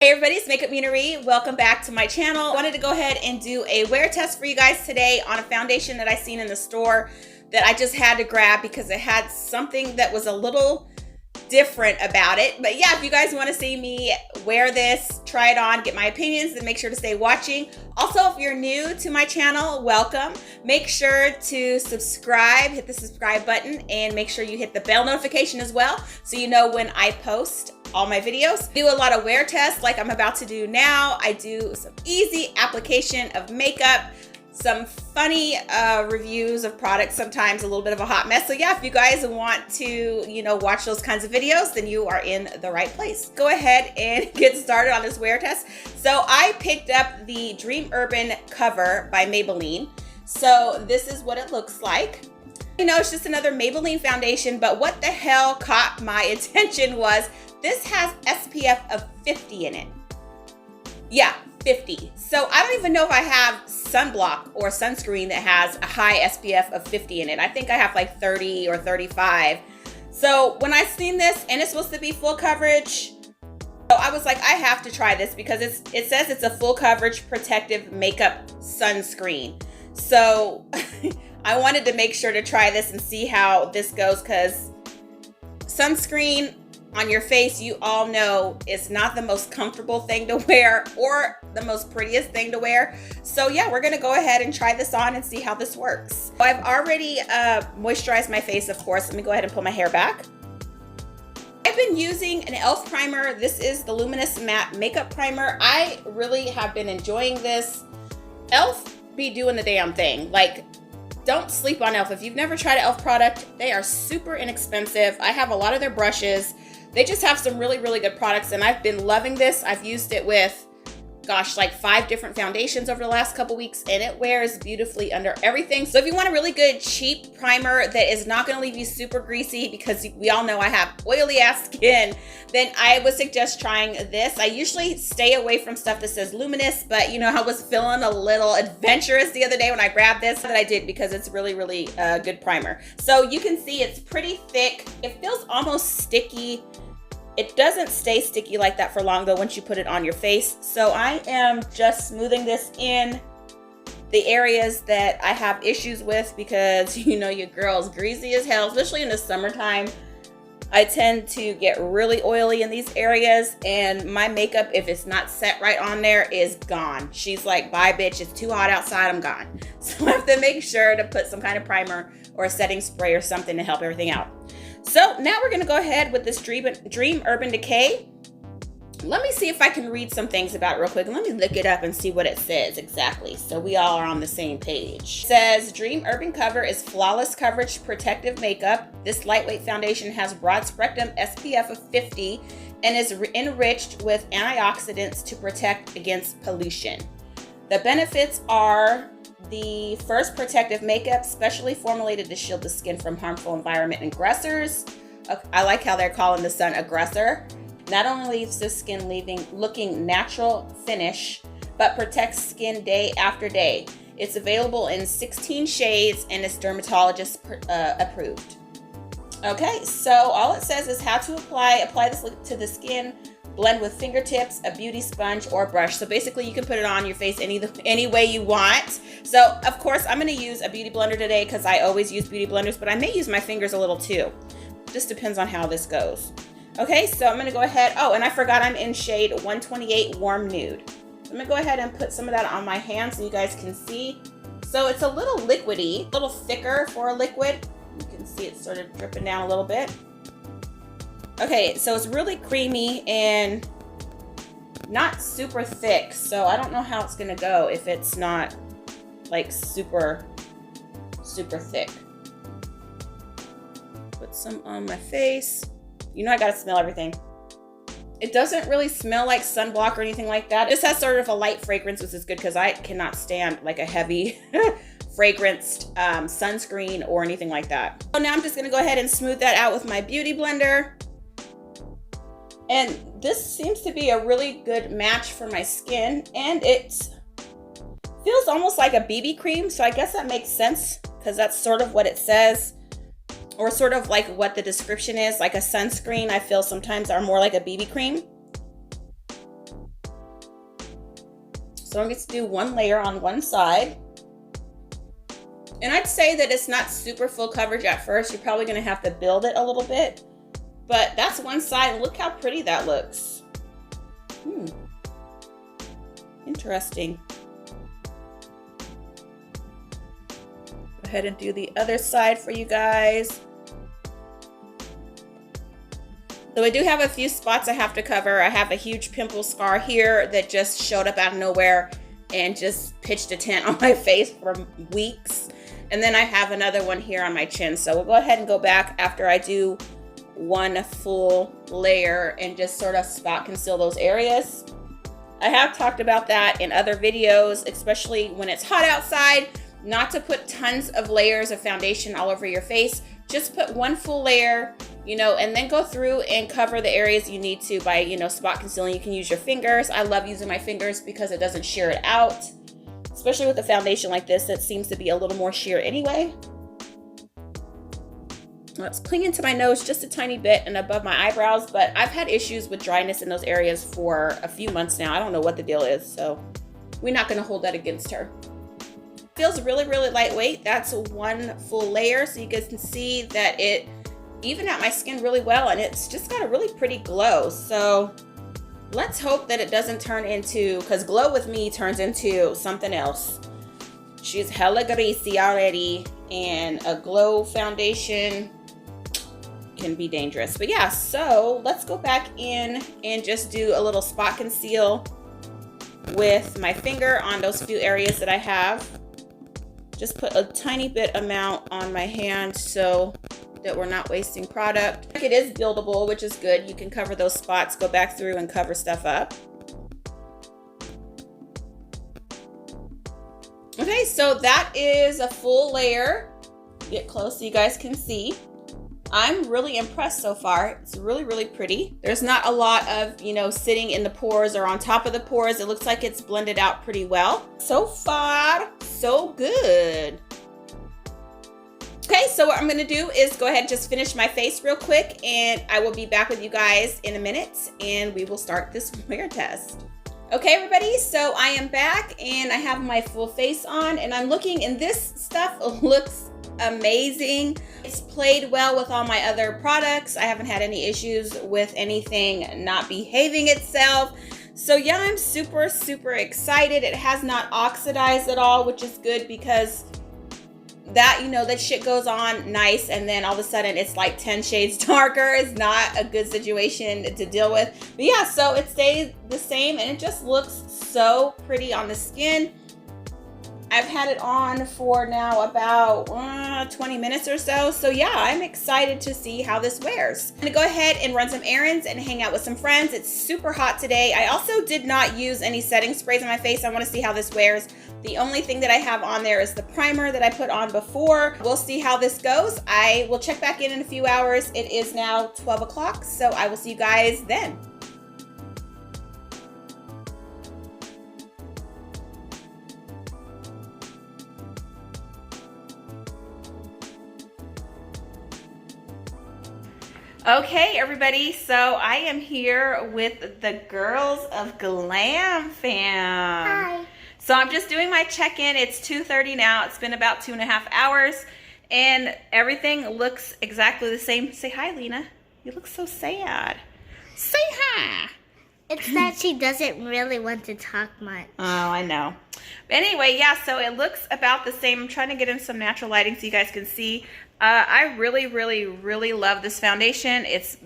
Hey everybody, it's MakeupMenaree. Welcome back to my channel. I wanted to go ahead and do a wear test for you guys today on a foundation that I seen in the store that I just had to grab because it had something that was a little different about it. But yeah, if you guys want to see me wear this, try it on, get my opinions, then make sure to stay watching. Also, if you're new to my channel, welcome. Make sure to subscribe, hit the subscribe button, and make sure you hit the bell notification as well so you know when I post all my videos. Do a lot of wear tests like I'm about to do now. I do some easy application of makeup, some funny reviews of products, sometimes a little bit of a hot mess. So yeah, if you guys want to, watch those kinds of videos, then you are in the right place. Go ahead and get started on this wear test. So I picked up the Dream Urban cover by Maybelline. So this is what it looks like. It's just another Maybelline foundation, but what the hell caught my attention was this has SPF of 50 in it. Yeah, 50. So I don't even know if I have sunblock or sunscreen that has a high SPF of 50 in it. I think I have like 30 or 35. So when I seen this, and it's supposed to be full coverage, so I was like, I have to try this because it says it's a full coverage protective makeup sunscreen. So I wanted to make sure to try this and see how this goes, because sunscreen on your face, you all know, is not the most comfortable thing to wear or the most prettiest thing to wear. So yeah, we're gonna go ahead and try this on and see how this works. I've already moisturized my face, of course. Let me go ahead and pull my hair back. I've been using an e.l.f. primer. This is the Luminous Matte Makeup Primer. I really have been enjoying this. e.l.f. be doing the damn thing. Like, don't sleep on e.l.f. If you've never tried an e.l.f. product, they are super inexpensive. I have a lot of their brushes. They just have some really, really good products, and I've been loving this. I've used it with, gosh, like 5 different foundations over the last couple weeks, and it wears beautifully under everything. So if you want a really good, cheap primer that is not gonna leave you super greasy, because we all know I have oily ass skin, then I would suggest trying this. I usually stay away from stuff that says luminous, but I was feeling a little adventurous the other day when I grabbed this, that I did, because it's really, really a good primer. So you can see it's pretty thick. It feels almost sticky. It doesn't stay sticky like that for long though once you put it on your face. So I am just smoothing this in the areas that I have issues with, because your girl's greasy as hell, especially in the summertime. I tend to get really oily in these areas, and my makeup, if it's not set right on there, is gone. She's like, bye bitch, it's too hot outside, I'm gone. So I have to make sure to put some kind of primer or a setting spray or something to help everything out. So now we're gonna go ahead with this Dream Urban Decay. Let me see if I can read some things about it real quick. Let me look it up and see what it says exactly, so we all are on the same page. It says, Dream Urban Cover is flawless coverage protective makeup. This lightweight foundation has broad spectrum SPF of 50 and is enriched with antioxidants to protect against pollution. The benefits are the first protective makeup specially formulated to shield the skin from harmful environment aggressors. I like how they're calling the sun aggressor. Not only leaves the skin looking natural finish, but protects skin day after day. It's available in 16 shades and is dermatologist approved. Okay, so all it says is how to apply this to the skin. Blend with fingertips, a beauty sponge, or brush. So basically you can put it on your face any way you want. So of course I'm gonna use a beauty blender today because I always use beauty blenders, but I may use my fingers a little too. Just depends on how this goes. Okay, so I'm gonna go ahead. Oh, and I forgot I'm in shade 128 Warm Nude. I'm gonna go ahead and put some of that on my hand so you guys can see. So it's a little liquidy, a little thicker for a liquid. You can see it's sort of dripping down a little bit. Okay, so it's really creamy and not super thick, so I don't know how it's gonna go if it's not like super, super thick. Put some on my face. I gotta smell everything. It doesn't really smell like sunblock or anything like that. This has sort of a light fragrance, which is good because I cannot stand like a heavy fragranced sunscreen or anything like that. So now I'm just gonna go ahead and smooth that out with my beauty blender. And this seems to be a really good match for my skin, and it feels almost like a BB cream, so I guess that makes sense because that's sort of what it says. or sort of like what the description is, like a sunscreen, I feel sometimes are more like a BB cream. So I'm going to do one layer on one side. And I'd say that it's not super full coverage at first. You're probably going to have to build it a little bit. But that's one side. Look how pretty that looks. Interesting. Go ahead and do the other side for you guys. So I do have a few spots I have to cover. I have a huge pimple scar here that just showed up out of nowhere and just pitched a tent on my face for weeks. And then I have another one here on my chin. So we'll go ahead and go back after I do one full layer and just sort of spot conceal those areas. I have talked about that in other videos, especially when it's hot outside, not to put tons of layers of foundation all over your face. Just put one full layer, you know, and then go through and cover the areas you need to by, you know, spot concealing. You can use your fingers. I love using my fingers because it doesn't shear it out. Especially with a foundation like this that seems to be a little more sheer anyway. It's clinging to my nose just a tiny bit and above my eyebrows, but I've had issues with dryness in those areas for a few months now. I don't know what the deal is, so we're not going to hold that against her. Feels really, really lightweight. That's one full layer, so you guys can see that it evened out my skin really well, and it's just got a really pretty glow. So let's hope that it doesn't turn into, because glow with me turns into something else. She's hella greasy already, and a glow foundation can be dangerous. But yeah, so let's go back in and just do a little spot conceal with my finger on those few areas that I have. Just put a tiny bit amount on my hand so that we're not wasting product. It is buildable, which is good. You can cover those spots, go back through and cover stuff up. Okay, so that is a full layer. Get close so you guys can see. I'm really impressed so far. It's really, really pretty. There's not a lot of, you know, sitting in the pores or on top of the pores. It looks like it's blended out pretty well. So far, so good. Okay, so what I'm gonna do is go ahead and just finish my face real quick, and I will be back with you guys in a minute, and we will start this wear test. Okay, everybody, so I am back, and I have my full face on, and I'm looking, and this stuff looks amazing. It's played well with all my other products. I haven't had any issues with anything not behaving itself. So yeah, I'm super, super excited. It has not oxidized at all, which is good because that, you know, that shit goes on nice and then all of a sudden it's like 10 shades darker. Is not a good situation to deal with. But yeah, so it stays the same and it just looks so pretty on the skin. I've had it on for now about 20 minutes or so. So yeah, I'm excited to see how this wears. I'm gonna go ahead and run some errands and hang out with some friends. It's super hot today. I also did not use any setting sprays on my face. I wanna see how this wears. The only thing that I have on there is the primer that I put on before. We'll see how this goes. I will check back in a few hours. It is now 12 o'clock, so I will see you guys then. Okay, everybody, so I am here with the girls of Glamfam. Hi. So I'm just doing my check-in. It's 2:30 now. It's been about 2.5 hours, and everything looks exactly the same. Say hi, Lena. You look so sad. Say hi. It's that she doesn't really want to talk much. Oh, I know. But anyway, yeah, so it looks about the same. I'm trying to get in some natural lighting so you guys can see. I really, really, really love this foundation. It's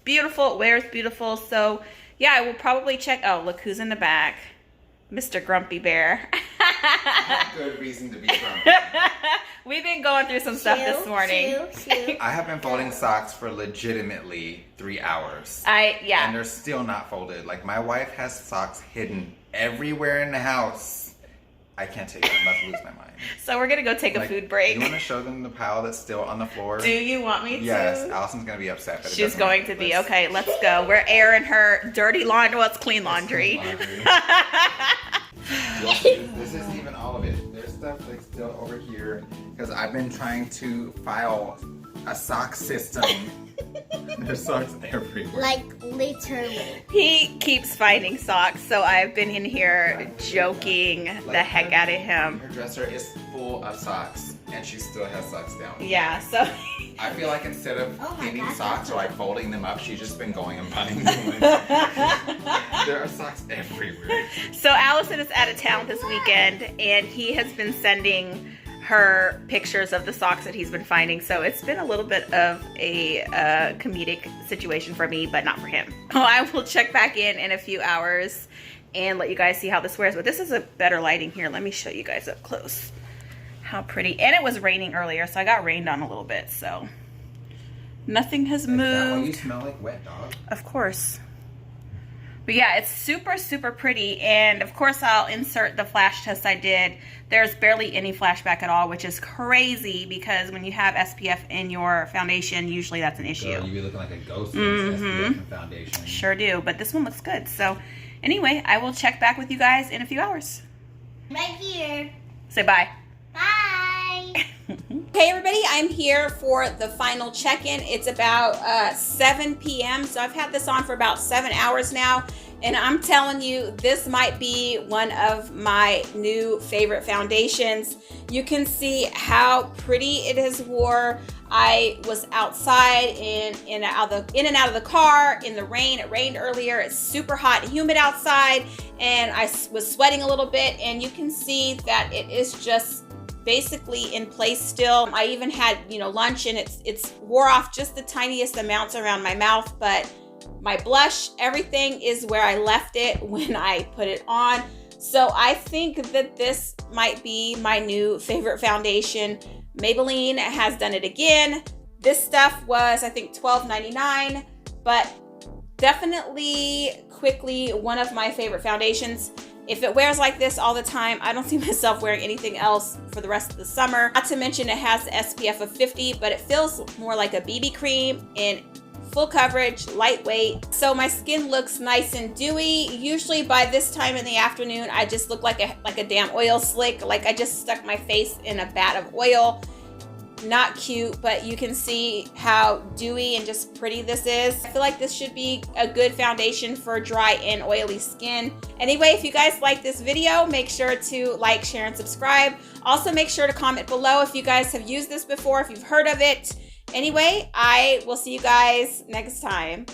beautiful. It wears beautiful. So, yeah, I will probably check. Oh, look who's in the back. Mr. Grumpy Bear. I have good reason to be grumpy. We've been going through some stuff this morning. I have been folding socks for legitimately 3 hours. Yeah. And they're still not folded. Like, my wife has socks hidden everywhere in the house. I can't take it. I'm about to lose my mind. So we're going to go take a food break. You want to show them the pile that's still on the floor? Do you want me to? Yes. Allison's going to be upset. But she's going to be. Okay, let's go. We're airing her dirty laundry. Well, it's clean laundry. This isn't even all of it. There's stuff like still over here because I've been trying to file a sock system. There's socks everywhere. Like Literally. He keeps finding socks, so I've been in here joking the heck out of him. Her dresser is full of socks, and she still has socks down. Yeah, so I feel like instead of Oh my cleaning God, socks or like folding them up, she's just been going and buying new ones. There are socks everywhere. So Allison is out of town this weekend, and he has been sending her pictures of the socks that he's been finding. So it's been a little bit of a comedic situation for me, but not for him. I will check back in a few hours and let you guys see how this wears. But this is a better lighting here. Let me show you guys up close. How pretty. And it was raining earlier, so I got rained on a little bit. So nothing has moved. Is that why you smell like wet dog? Of course. But yeah, it's super, super pretty. And of course, I'll insert the flash test I did. There's barely any flashback at all, which is crazy because when you have SPF in your foundation, usually that's an issue. Girl, you be looking like a ghost in this SPF and foundation. Sure do. But this one looks good. So anyway, I will check back with you guys in a few hours. Right here. Say bye. Bye. Hey everybody, I'm here for the final check-in. It's about 7 p.m. So I've had this on for about 7 hours now. And I'm telling you, this might be one of my new favorite foundations. You can see how pretty it has wore. I was outside in and out of the car in the rain. It rained earlier. It's super hot and humid outside, and I was sweating a little bit. And you can see that it is just basically in place still. I even had, lunch, and it's wore off just the tiniest amounts around my mouth, but my blush, everything is where I left it when I put it on. So I think that this might be my new favorite foundation. Maybelline has done it again. This stuff was, I think, $12.99, but definitely quickly one of my favorite foundations. If it wears like this all the time, I don't see myself wearing anything else for the rest of the summer. Not to mention it has the SPF of 50, but it feels more like a BB cream in full coverage, lightweight. So my skin looks nice and dewy. Usually by this time in the afternoon, I just look like a damn oil slick. Like I just stuck my face in a vat of oil. Not cute, but you can see how dewy and just pretty this is. I feel like this should be a good foundation for dry and oily skin. Anyway, if you guys like this video, make sure to like, share, and subscribe. Also, make sure to comment below if you guys have used this before, if you've heard of it. Anyway, I will see you guys next time.